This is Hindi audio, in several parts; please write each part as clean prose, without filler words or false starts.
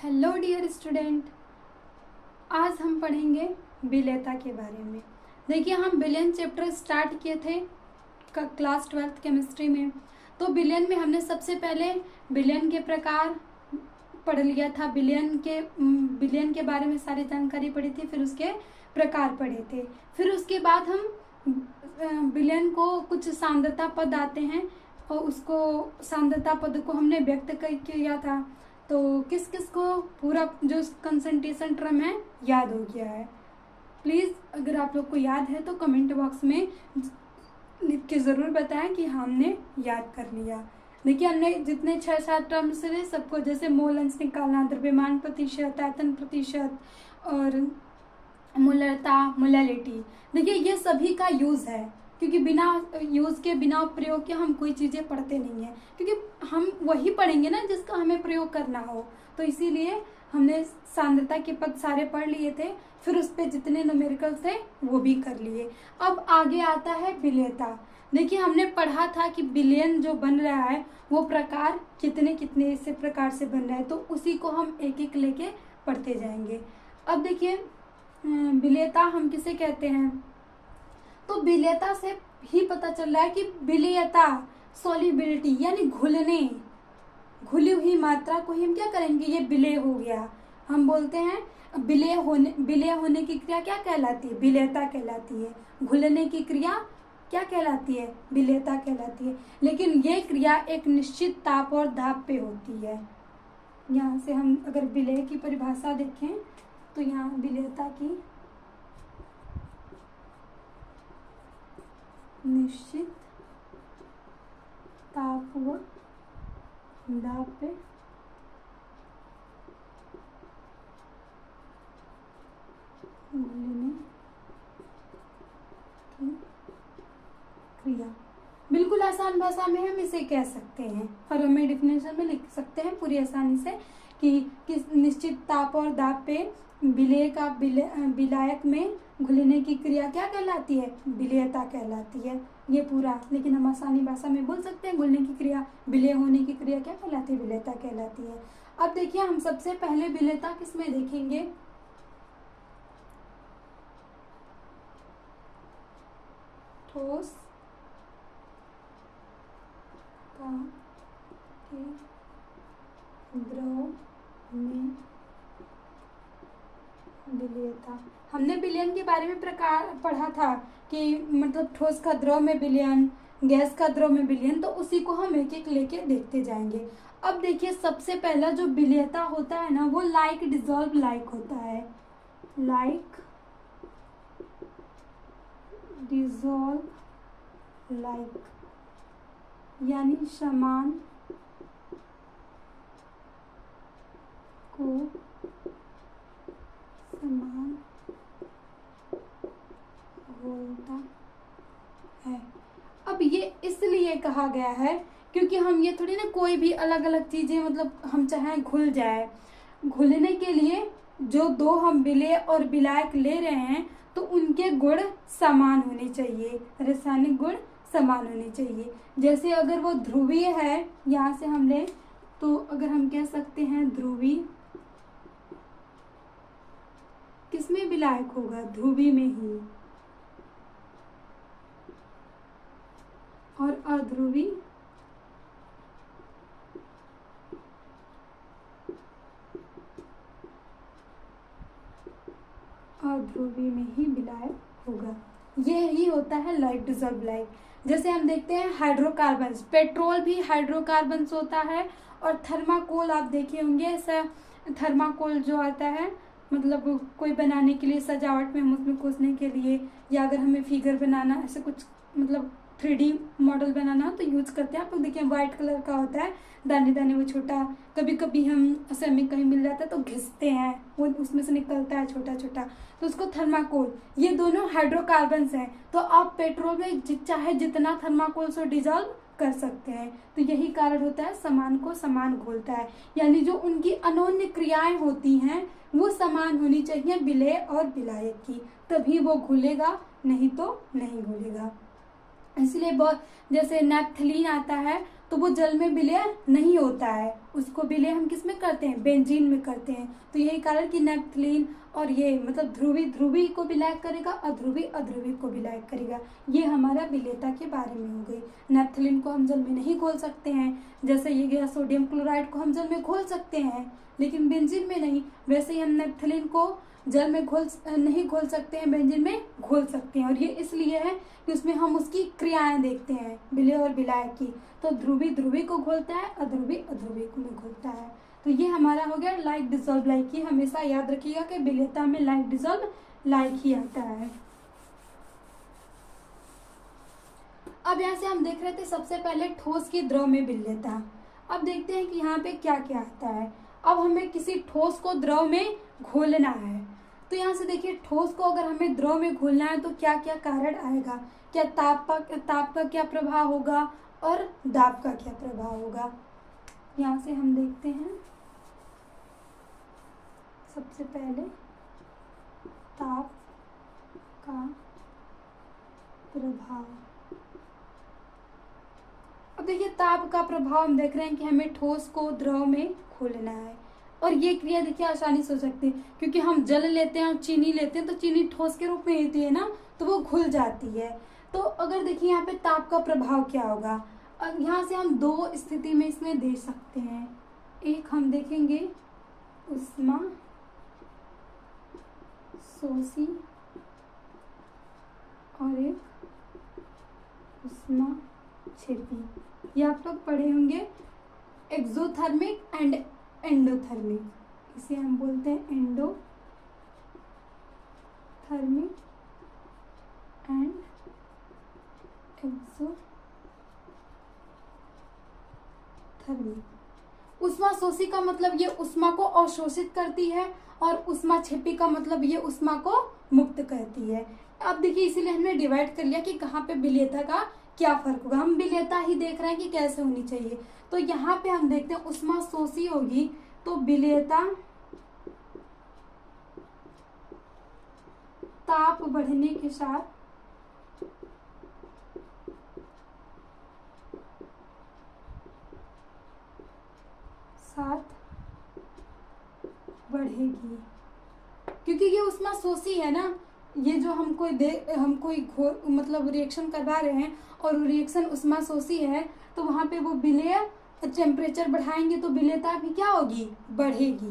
हेलो डियर स्टूडेंट, आज हम पढ़ेंगे विलेयता के बारे में। देखिए, हम विलयन चैप्टर स्टार्ट किए थे क्लास 12th केमिस्ट्री में। तो विलयन में हमने सबसे पहले विलयन के प्रकार पढ़ लिया था, विलयन के बारे में सारी जानकारी पढ़ी थी, फिर उसके प्रकार पढ़े थे। फिर उसके बाद हम विलयन को कुछ सांद्रता पद आते हैं और उसको सांद्रता पद को हमने व्यक्त किया था। तो किस किस को पूरा जो कंसंट्रेशन टर्म है याद हो गया है? प्लीज़ अगर आप लोग को याद है तो कमेंट बॉक्स में लिख के ज़रूर बताएं कि हमने याद कर लिया। देखिए, हमने जितने 6-7 टर्म्स थे सबको, जैसे मोल अंश निकालना, द्रव्यमान प्रतिशत, आयतन प्रतिशत और मोलरता, मोलैलिटी, देखिए ये सभी का यूज़ है, क्योंकि बिना यूज़ के, बिना प्रयोग के हम कोई चीज़ें पढ़ते नहीं हैं, क्योंकि हम वही पढ़ेंगे ना जिसका हमें प्रयोग करना हो। तो इसीलिए हमने सांद्रता के पद सारे पढ़ लिए थे, फिर उस पर जितने न्यूमेरिकल थे वो भी कर लिए। अब आगे आता है विलेयता। देखिए, हमने पढ़ा था कि विलयन जो बन रहा है वो प्रकार कितने कितने से प्रकार से बन रहा है, तो उसी को हम एक एक लेके पढ़ते जाएंगे। अब देखिए, विलेयता हम किसे कहते हैं? तो विलेयता से ही पता चल रहा है कि विलेयता सॉल्युबिलिटी यानी घुलने, घुली हुई मात्रा को ही हम क्या करेंगे, ये विलेय हो गया। हम बोलते हैं विलेय होने की क्रिया क्या कहलाती है? विलेयता कहलाती है। घुलने की क्रिया क्या कहलाती है? विलेयता कहलाती है। लेकिन ये क्रिया एक निश्चित ताप और दाब पे होती है। यहाँ से हम अगर विलेय की परिभाषा देखें तो यहाँ विलेयता की निश्चित ताप व दाब पे घुलने की क्रिया। बिल्कुल आसान भाषा में हम इसे कह सकते हैं और हमें डिफिनेशन में लिख सकते हैं पूरी आसानी से कि किस निश्चित ताप और दाब पे विलेय का विलायक में घुलने की क्रिया क्या कहलाती है? विलेयता कहलाती है। ये पूरा, लेकिन हम आसानी भाषा में बोल सकते हैं घुलने की क्रिया, विलेय होने की क्रिया क्या कहलाती है? विलेयता कहलाती है। अब देखिए, हम सबसे पहले विलेयता किसमें देखेंगे? ठोस का द्रव में विलेयता। हमने विलयन के बारे में प्रकार पढ़ा था कि मतलब ठोस का द्रव में विलयन, गैस का द्रव में विलयन, तो उसी को हम एक एक लेके देखते जाएंगे। अब देखिए, सबसे पहला जो विलेयता होता है ना, वो लाइक डिजॉल्व लाइक होता है। लाइक डिजॉल्व लाइक यानी समान को समान घोलता है। अब ये इसलिए कहा गया है क्योंकि हम ये थोड़ी ना कोई भी अलग अलग चीजें मतलब हम चाहें घुल जाए। घुलने के लिए जो दो हम विलेय और विलायक ले रहे हैं तो उनके गुण समान होने चाहिए, रासायनिक गुण समान होने चाहिए। जैसे अगर वो ध्रुवीय है, यहाँ से हम ले तो अगर हम कह सकते हैं ध्रुवीय किसमें विलायक होगा? ध्रुवीय में ही। और अध्रुवीय अध्रुवीय में ही विलायक होगा। ये ही होता है लाइक डिजॉल्व लाइक। जैसे हम देखते हैं हाइड्रोकार्बन्स, पेट्रोल भी हाइड्रोकार्बन्स होता है। और थर्माकोल आप देखे होंगे, ऐसा थर्माकोल जो आता है मतलब कोई बनाने के लिए, सजावट में हम उसमें खोसने के लिए, या अगर हमें फिगर बनाना, ऐसे कुछ मतलब 3D मॉडल बनाना तो यूज करते हैं। आप लोग देखिए, व्हाइट कलर का होता है, दाने दाने वो छोटा, कभी कभी हम ऐसे हमें कहीं मिल जाता है तो घिसते हैं, वो उसमें से निकलता है छोटा छोटा, तो उसको थर्माकोल। ये दोनों हाइड्रोकार्बन्स हैं। तो आप पेट्रोल में चाहे जितना थर्माकोल से डिजॉल्व कर सकते हैं। तो यही कारण होता है समान को समान घोलता है, यानी जो उनकी अनोन्य क्रियाएं होती हैं वो समान होनी चाहिए विलेय और विलायक की, तभी वो घुलेगा, नहीं तो नहीं घुलेगा। इसलिए जैसे नैप्थलीन आता है तो वो जल में विलय नहीं होता है, उसको विलय हम किस में करते हैं, बेंजीन में करते हैं। तो यही कारण कि नैप्थलीन और ये मतलब ध्रुवी ध्रुवी को विलय करेगा, अध्रुवी अध्रुवी को विलय करेगा। ये हमारा विलेयता के बारे में हो गई। नैप्थलीन को हम जल में नहीं घोल सकते हैं, जैसे ये गया सोडियम क्लोराइड को हम जल में घोल सकते हैं लेकिन बेंजीन में नहीं, वैसे ही हम नैप्थलीन को जल में नहीं घोल सकते हैं, बेंजीन में घोल सकते हैं। और ये इसलिए है कि उसमें हम उसकी क्रियाएं देखते हैं, विलय और विलायक की। तो ध्रुवी ध्रुवी को घोलता है, अध्रुवी अध्रुवी को में घोलता है। तो ये हमारा हो गया लाइक डिसॉल्व लाइक ही। हमेशा याद रखिएगा कि विलेयता में लाइक डिसॉल्व लाइक ही आता है। अब यहाँ से हम देख रहे थे सबसे पहले ठोस की द्रव में विलेयता। अब देखते हैं कि यहाँ पे क्या क्या आता है। अब हमें किसी ठोस को द्रव में घोलना है, तो यहाँ से देखिए ठोस को अगर हमें द्रव में घोलना है तो क्या क्या कारण आएगा, क्या ताप का क्या प्रभाव होगा और दाब का क्या प्रभाव होगा। यहाँ से हम देखते हैं सबसे पहले ताप का प्रभाव। अब देखिए ताप का प्रभाव हम देख रहे हैं कि हमें ठोस को द्रव में घोलना है, और ये क्रिया देखिए आसानी से हो सकती है क्योंकि हम जल लेते हैं और चीनी लेते हैं तो चीनी ठोस के रूप में होती है ना, तो वो घुल जाती है। तो अगर देखिए यहाँ पे ताप का प्रभाव क्या होगा, अब यहाँ से हम दो स्थिति में इसमें दे सकते हैं। एक हम देखेंगे उष्मा शोषी और एक उष्मा छेपी। ये आप लोग पढ़े होंगे एक्सोथर्मिक एंड एंडोथर्मिक। इसे हम बोलते हैं एंडोथर्मिक एंड एक्सोथर्मिक। उष्मा शोषी का मतलब ये उष्मा को अवशोषित करती है और उष्मा छेपी का मतलब ये उष्मा को मुक्त करती है। अब देखिए इसीलिए हमने डिवाइड कर लिया कि कहाँ पे विलेयता का क्या फर्क होगा। हम विलेयता ही देख रहे हैं कि कैसे होनी चाहिए। तो यहाँ पे हम देखते हैं उष्मा शोषी होगी तो विलेयता ताप बढ़ने के साथ बढ़ेगी, क्योंकि ये उष्मा शोषी है ना। ये जो हम कोई मतलब रिएक्शन करवा रहे हैं और रिएक्शन उष्मा शोषी है, तो वहां पे वो विलेय टेम्परेचर बढ़ाएंगे तो विलेयता भी क्या होगी, बढ़ेगी,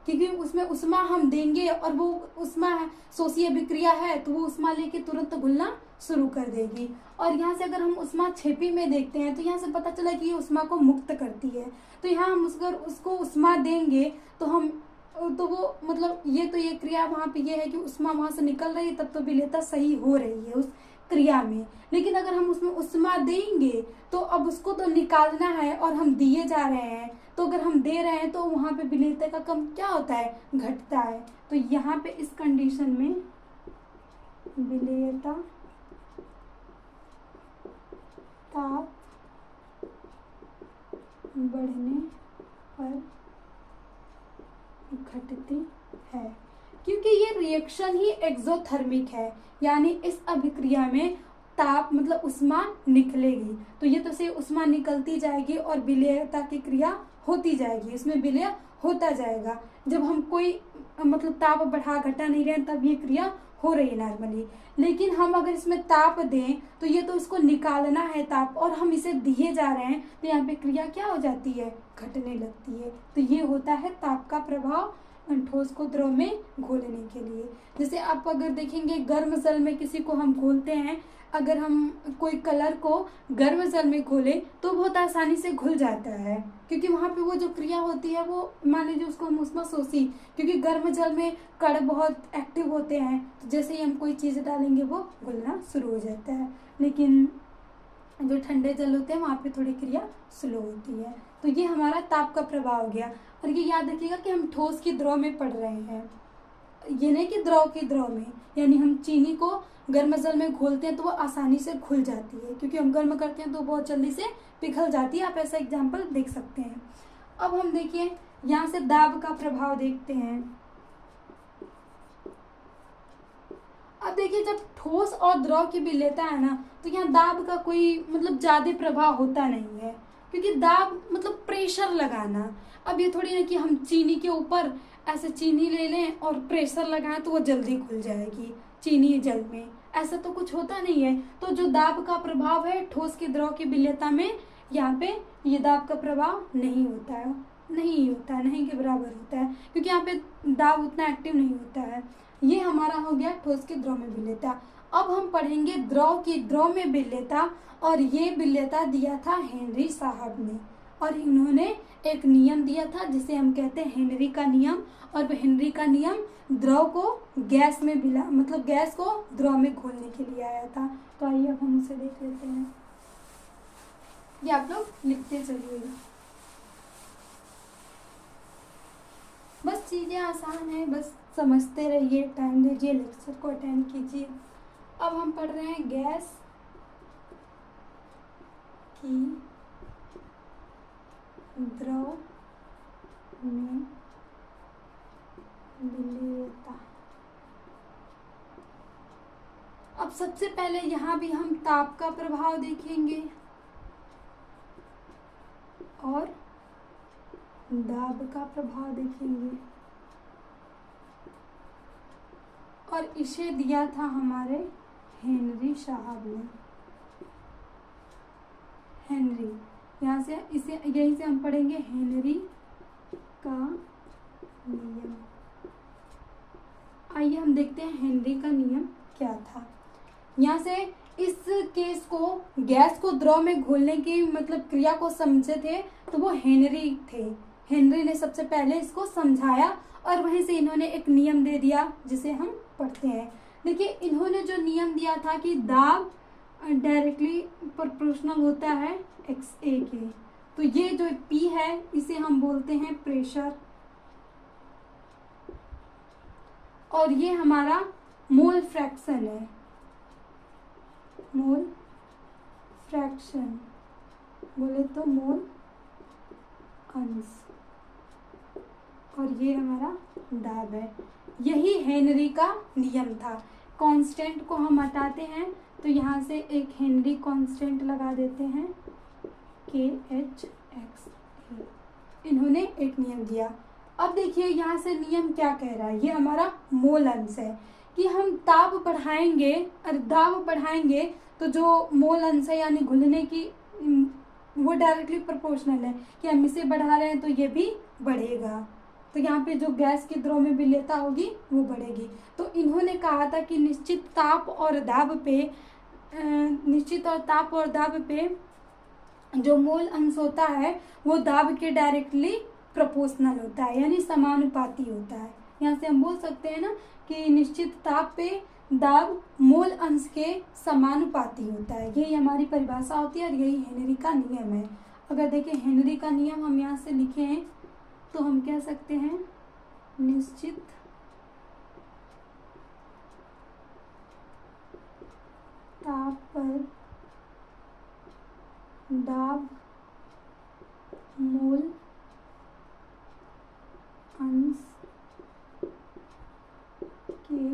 क्योंकि उसमें उष्मा हम देंगे और वो उष्मा शोषी अभिक्रिया है तो वो उष्मा लेके तुरंत घुलना शुरू कर देगी। और यहाँ से अगर हम उष्मा छेपी में देखते हैं तो यहाँ से पता चला कि ये उष्मा को मुक्त करती है। तो यहाँ हम उसको उष्मा देंगे तो वो मतलब ये क्रिया वहाँ पे ये है कि उष्मा वहाँ से निकल रही है, तब तो विलेयता सही हो रही है उस क्रिया में। लेकिन अगर हम उसमें उष्मा देंगे तो अब उसको तो निकालना है और हम दिए जा रहे हैं, तो अगर हम दे रहे हैं तो वहाँ पे विलेयता का कम क्या होता है, घटता है। तो यहाँ पे इस कंडीशन में विलेयता ताप बढ़ने पर घटती है, क्योंकि ये रिएक्शन ही एक्सोथर्मिक है, यानी इस अभिक्रिया में ताप मतलब उष्मा निकलेगी। तो ये तो से उष्मा निकलती जाएगी और विलेयता की क्रिया होती जाएगी, इसमें विलेय होता जाएगा। जब हम कोई मतलब ताप बढ़ा घटा नहीं रहे तब ये क्रिया हो रही है नॉर्मली। लेकिन हम अगर इसमें ताप दें तो ये तो इसको निकालना है ताप, और हम इसे दिए जा रहे हैं तो यहाँ पे क्रिया क्या हो जाती है, घटने लगती है। तो ये होता है ताप का प्रभाव ठोस को द्रव में घोलने के लिए। जैसे आप अगर देखेंगे गर्म जल में किसी को हम घोलते हैं, अगर हम कोई कलर को गर्म जल में घोले तो बहुत आसानी से घुल जाता है, क्योंकि वहाँ पे वो जो क्रिया होती है वो मान लीजिए उसको हम उष्मा शोषी, क्योंकि गर्म जल में कण बहुत एक्टिव होते हैं, तो जैसे ही हम कोई चीज़ डालेंगे वो घुलना शुरू हो जाता है। लेकिन जो ठंडे जल होते हैं वहाँ पे थोड़ी क्रिया स्लो होती है। तो ये हमारा ताप का प्रभाव हो गया। और ये याद रखिएगा कि हम ठोस की द्रव में पढ़ रहे हैं, ये नहीं कि द्रव की द्रव में, यानी हम चीनी को गर्म जल में घोलते हैं तो वो आसानी से घुल जाती है, क्योंकि हम गर्म करते हैं तो बहुत जल्दी से पिघल जाती है। आप ऐसा एग्जाम्पल देख सकते हैं। अब हम देखिए यहाँ से दाब का प्रभाव देखते हैं। अब देखिए जब ठोस और द्रव की विलेयता है ना, तो यहाँ दाब का कोई मतलब ज्यादा प्रभाव होता नहीं है। क्योंकि दाब मतलब प्रेशर लगाना। अब ये थोड़ी ना कि हम चीनी के ऊपर ऐसे चीनी ले लें और प्रेशर लगाएं तो वो जल्दी घुल जाएगी चीनी जल में, ऐसा तो कुछ होता नहीं है। तो जो दाब का प्रभाव है ठोस के द्रव की विलेयता में, यहाँ पे ये दाब का प्रभाव नहीं होता है, नहीं के बराबर होता है, क्योंकि यहाँ पे दाब उतना एक्टिव नहीं होता है। ये हमारा हो गया ठोस के द्रव में विलेयता। अब हम पढ़ेंगे द्रव की द्रव में विलेयता, और ये विलेयता दिया था हेनरी साहब ने, और इन्होंने एक नियम दिया था जिसे हम कहते हैं हेनरी का नियम। और वह हेनरी का नियम द्रव को गैस में मतलब गैस को द्रव में घोलने के लिए आया था। तो आइए अब हम उसे देख लेते हैं। ये आप लोग लिखते चलिएगा, बस चीजें आसान है, बस समझते रहिए, टाइम दीजिए, लेक्चर को अटेंड कीजिए। अब हम पढ़ रहे हैं गैस की द्रव में विलेयता। अब सबसे पहले यहाँ भी हम ताप का प्रभाव देखेंगे और दाब का प्रभाव देखेंगे, और इसे दिया था हमारे हेनरी साहब ने। हेनरी, यहाँ से इसे यहीं से हम पढ़ेंगे हेनरी का नियम। आइए हम देखते हैं हेनरी का नियम क्या था। यहाँ से इस केस को, गैस को द्रव में घोलने की मतलब क्रिया को समझे थे तो वो हेनरी थे। हेनरी ने सबसे पहले इसको समझाया और वहीं से इन्होंने एक नियम दे दिया जिसे हम पढ़ते हैं। देखिए, इन्होंने जो नियम दिया था कि दाब डायरेक्टली प्रोपोर्शनल होता है XA के, तो ये जो P है इसे हम बोलते हैं प्रेशर, और ये हमारा मोल फ्रैक्शन है, मोल फ्रैक्शन बोले तो मोल अंश, और ये हमारा दाब है। यही हेनरी का नियम था। कांस्टेंट को हम हटाते हैं तो यहाँ से एक हेनरी कांस्टेंट लगा देते हैं KHXA। इन्होंने एक नियम दिया। अब देखिए यहाँ से नियम क्या कह रहा है, ये हमारा मोल अंश है कि हम ताप बढ़ाएंगे और दाब बढ़ाएंगे तो जो मोल अंश है यानी घुलने की, वो डायरेक्टली प्रोपोर्शनल है कि हम इसे बढ़ा रहे हैं तो ये भी बढ़ेगा। तो यहाँ पे जो गैस की द्रव में विलेयता होगी वो बढ़ेगी। तो इन्होंने कहा था कि निश्चित ताप और ताप और दाब पे जो मोल अंश होता है वो दाब के डायरेक्टली प्रोपोर्शनल होता है, यानी समानुपाती होता है। यहाँ से हम बोल सकते हैं ना कि निश्चित ताप पे दाब मोल अंश के समानुपाती होता है। यही हमारी परिभाषा होती है और यही हेनरी का नियम है। अगर देखिए हेनरी का नियम हम यहाँ से लिखे हैं तो हम कह सकते हैं निश्चित ताप पर दाब मोल अंश के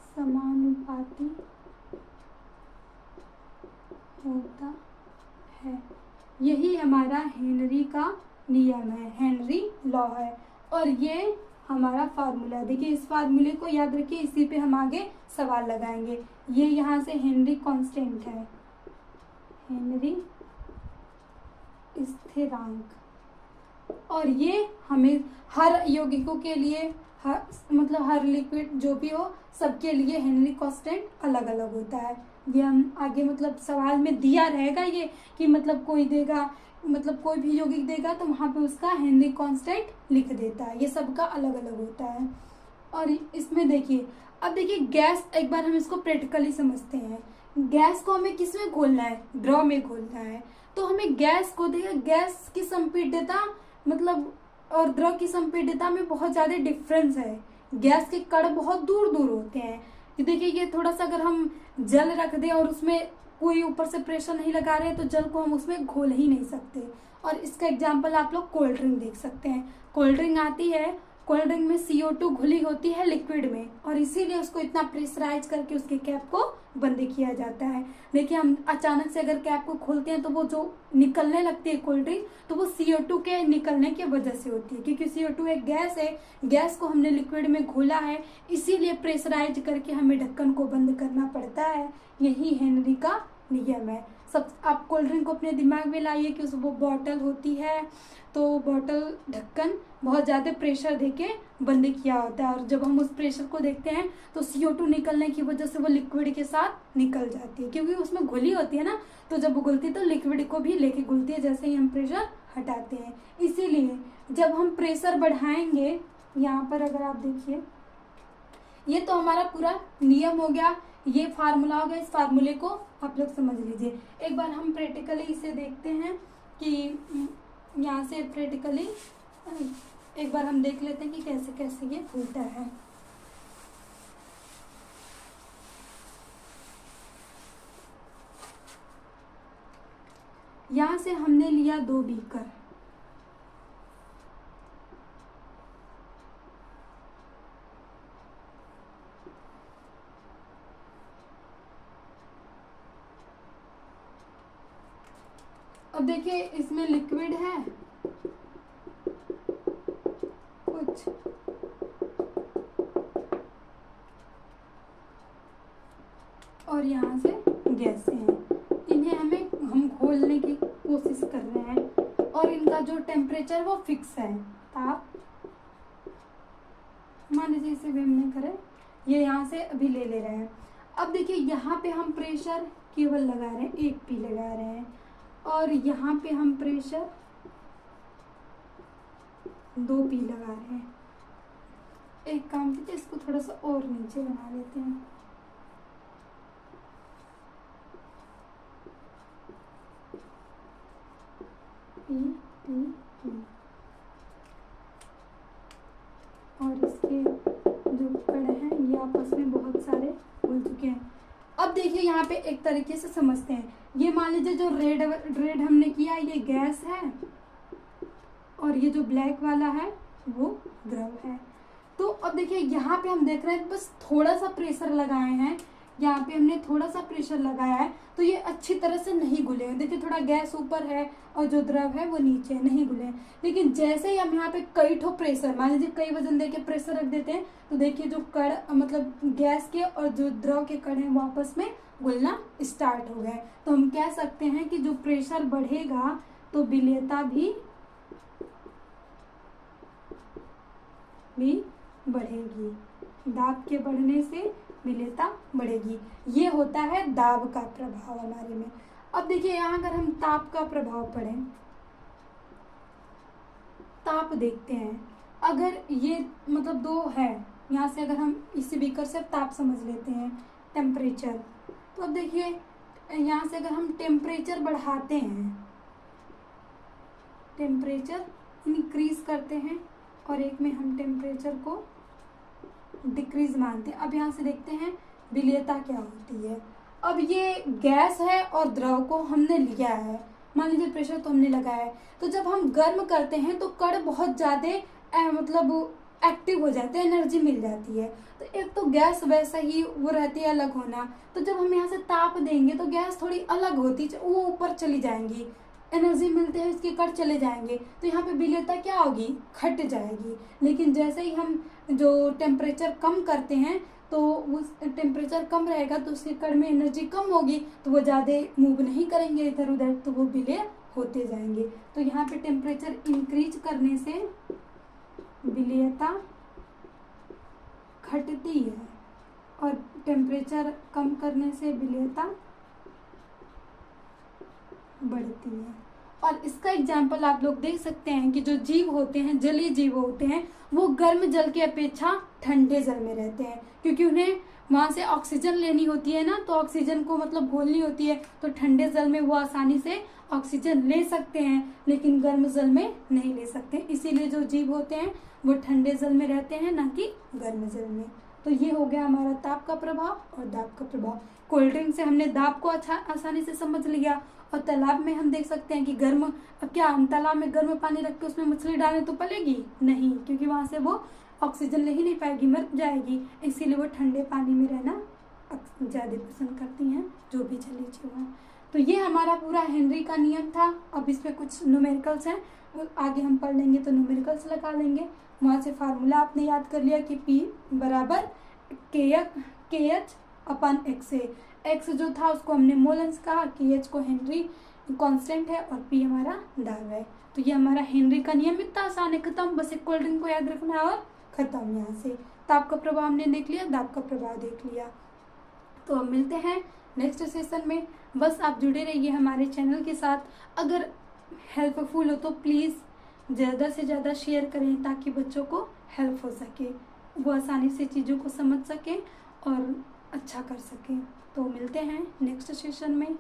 समानुपाती होता है। यही हमारा हेनरी का नियम है, हेनरी लॉ है, और ये हमारा फार्मूला। देखिए इस फार्मूले को याद रखिए, इसी पे हम आगे सवाल लगाएंगे। ये यहाँ से हेनरी कांस्टेंट है, हेनरी स्थिरांक, और ये हमें हर यौगिकों के लिए मतलब हर लिक्विड जो भी हो सबके लिए हेनरी कांस्टेंट अलग अलग होता है। ये हम आगे मतलब सवाल में दिया रहेगा ये कि मतलब कोई देगा, मतलब कोई भी यौगिक देगा तो वहाँ पे उसका हेनरी कांस्टेंट लिख देता है। ये सबका अलग अलग होता है। और इसमें देखिए, अब देखिए गैस, एक बार हम इसको प्रैक्टिकली समझते हैं। गैस को हमें किस में घोलना है, द्रव में घोलना है। तो हमें गैस को देखिए, गैस की संपीड्यता मतलब और द्रव की संपीड्यता में बहुत ज़्यादा डिफरेंस है। गैस के कण बहुत दूर दूर होते हैं। देखिए ये थोड़ा सा अगर हम जल रख दें और उसमें कोई ऊपर से प्रेशर नहीं लगा रहे तो जल को हम उसमें घोल ही नहीं सकते। और इसका एग्जाम्पल आप लोग कोल्ड ड्रिंक देख सकते हैं। कोल्ड ड्रिंक आती है, कोल्ड ड्रिंक में CO2 घुली होती है लिक्विड में, और इसीलिए उसको इतना प्रेशराइज करके उसके कैप को बंद किया जाता है। देखिए हम अचानक से अगर कैप को खोलते हैं तो वो जो निकलने लगती है कोल्ड ड्रिंक, तो वो CO2 के निकलने की वजह से होती है, क्योंकि CO2 एक गैस है, गैस को हमने लिक्विड में घोला है, इसीलिए प्रेशराइज करके हमें ढक्कन को बंद करना पड़ता है। यही हेनरी का नियम है। सब आप कोल्ड ड्रिंक को अपने दिमाग में लाइए कि उस वो बॉटल होती है, तो बॉटल ढक्कन बहुत ज़्यादा प्रेशर देके बंद किया होता है, और जब हम उस प्रेशर को देखते हैं तो CO2 निकलने की वजह से वो लिक्विड के साथ निकल जाती है, क्योंकि उसमें घुली होती है ना, तो जब वो घुलती है तो लिक्विड को भी लेके घुलती है जैसे ही हम प्रेशर हटाते हैं। इसीलिए जब हम प्रेशर बढ़ाएंगे, यहाँ पर अगर आप देखिए, ये तो हमारा पूरा नियम हो गया, ये फार्मूला हो गया। इस फार्मूले को आप लोग समझ लीजिए। एक बार हम प्रैक्टिकली इसे देखते हैं कि यहाँ से प्रैक्टिकली एक बार हम देख लेते हैं कि कैसे कैसे ये खुलता है। यहाँ से हमने लिया 2 बीकर, अब देखिए इसमें लिक्विड है कुछ, और यहाँ से गैसें हैं, इन्हें हम घोलने की कोशिश कर रहे हैं, और इनका जो टेम्परेचर वो फिक्स है। ताप मान लीजिए इसे भी हमने करे, ये यहाँ से अभी ले रहे हैं। अब देखिए यहाँ पे हम प्रेशर केवल लगा रहे हैं, 1 P लगा रहे हैं, और यहाँ पे हम प्रेशर 2 P लगा रहे हैं। एक काम कीजिए, इसको थोड़ा सा और नीचे बना लेते हैं। P P P, और इसके जो कण हैं ये आपस में बहुत सारे घुल चुके हैं। अब देखिए यहाँ पे एक तरीके से समझते हैं। ये मान लीजिए जो रेड हमने किया ये गैस है, और ये जो ब्लैक वाला है वो द्रव है। तो अब देखिए यहाँ पे हम देख रहे हैं बस थोड़ा सा प्रेशर लगाए हैं, यहाँ पे हमने थोड़ा सा प्रेशर लगाया है, तो ये अच्छी तरह से नहीं घुले हैं। देखिए थोड़ा गैस ऊपर है और जो द्रव है वो नीचे है, नहीं घुले हैं। लेकिन जैसे ही हम यहाँ पे कई ठो प्रेशर, मान लीजिए कई वजन दे के प्रेशर रख देते हैं, तो देखिए जो कण मतलब गैस के और जो द्रव के कण हैं वो आपस में घुलना स्टार्ट हो गए। तो हम कह सकते हैं कि जो प्रेशर बढ़ेगा तो विलेयता भी बढ़ेगी। दाब के बढ़ने से विलेयता बढ़ेगी। ये होता है दाब का प्रभाव हमारे में। अब देखिए यहाँ अगर हम ताप का प्रभाव पढ़ें, ताप देखते हैं, अगर ये मतलब 2 है, यहाँ से अगर हम इसी बीकर से ताप समझ लेते हैं टेम्परेचर, तो अब देखिए यहाँ से अगर हम टेम्परेचर बढ़ाते हैं, टेम्परेचर इंक्रीज करते हैं, और एक में हम टेम्परेचर को डिक्रीज मानते हैं। अब यहाँ से देखते हैं विलेयता क्या होती है। अब ये गैस है और द्रव को हमने लिया है, मान लीजिए प्रेशर तो हमने लगाया है, तो जब हम गर्म करते हैं तो कण बहुत ज़्यादा मतलब एक्टिव हो जाते हैं, एनर्जी मिल जाती है। तो एक तो गैस वैसा ही वो रहती है अलग होना, तो जब हम यहाँ से ताप देंगे तो गैस थोड़ी अलग होती, वो ऊपर चली जाएंगी, एनर्जी मिलते हैं इसके कण चले जाएंगे, तो यहाँ पे विलेयता क्या होगी, घट जाएगी। लेकिन जैसे ही हम जो टेम्परेचर कम करते हैं तो उस टेम्परेचर कम रहेगा तो उसके कण में एनर्जी कम होगी, तो वो ज़्यादा मूव नहीं करेंगे इधर उधर, तो वो विलेय होते जाएंगे। तो यहाँ पे टेम्परेचर इंक्रीज करने से विलेयता घटती है, और टेम्परेचर कम करने से विलेयता बढ़ती है। और इसका एग्जाम्पल आप लोग देख सकते हैं कि जो जीव होते हैं, जलीय जीव होते हैं, वो गर्म जल की अपेक्षा ठंडे जल में रहते हैं, क्योंकि उन्हें वहाँ से ऑक्सीजन लेनी होती है ना, तो ऑक्सीजन को मतलब घोलनी होती है, तो ठंडे जल में वो आसानी से ऑक्सीजन ले सकते हैं, लेकिन गर्म जल में नहीं ले सकते। इसीलिए जो जीव होते हैं वो ठंडे जल में रहते हैं, ना कि गर्म जल में। तो ये हो गया हमारा ताप का प्रभाव और दाब का प्रभाव। कोल्ड ड्रिंक से हमने दाब को आसानी से समझ लिया। और तालाब में हम देख सकते हैं कि गर्म, अब क्या हम तालाब में गर्म पानी रख के उसमें मछली डालें तो पलेगी नहीं, क्योंकि वहाँ से वो ऑक्सीजन ले ही नहीं पाएगी, मर जाएगी। इसीलिए वो ठंडे पानी में रहना ज़्यादा पसंद करती हैं, जो भी जलीय जीव हैं। तो ये हमारा पूरा हेनरी का नियम था। अब इस पे कुछ न्यूमेरिकल्स हैं, वो आगे हम पढ़ लेंगे तो न्यूमेरिकल्स लगा लेंगे। वहाँ से फार्मूला आपने याद कर लिया कि P बराबर KH अपन एक्स है। एक्स जो था उसको हमने मोलन्स कहा, KH को हेनरी कांस्टेंट है और P हमारा दाब है। तो ये हमारा हेनरी का नियम इतना आसान है, खत्म। बस एक कोल्ड ड्रिंक को याद रखना है और खत्म। यहाँ से ताप का प्रभाव हमने देख लिया, दाब का प्रभाव देख लिया। तो अब मिलते हैं नेक्स्ट सेशन में। बस आप जुड़े रहिए हमारे चैनल के साथ। अगर हेल्पफुल हो तो प्लीज़ ज़्यादा से ज़्यादा शेयर करें, ताकि बच्चों को हेल्प हो सके, वो आसानी से चीज़ों को समझ सकें और अच्छा कर सकें। तो मिलते हैं नेक्स्ट सेशन में।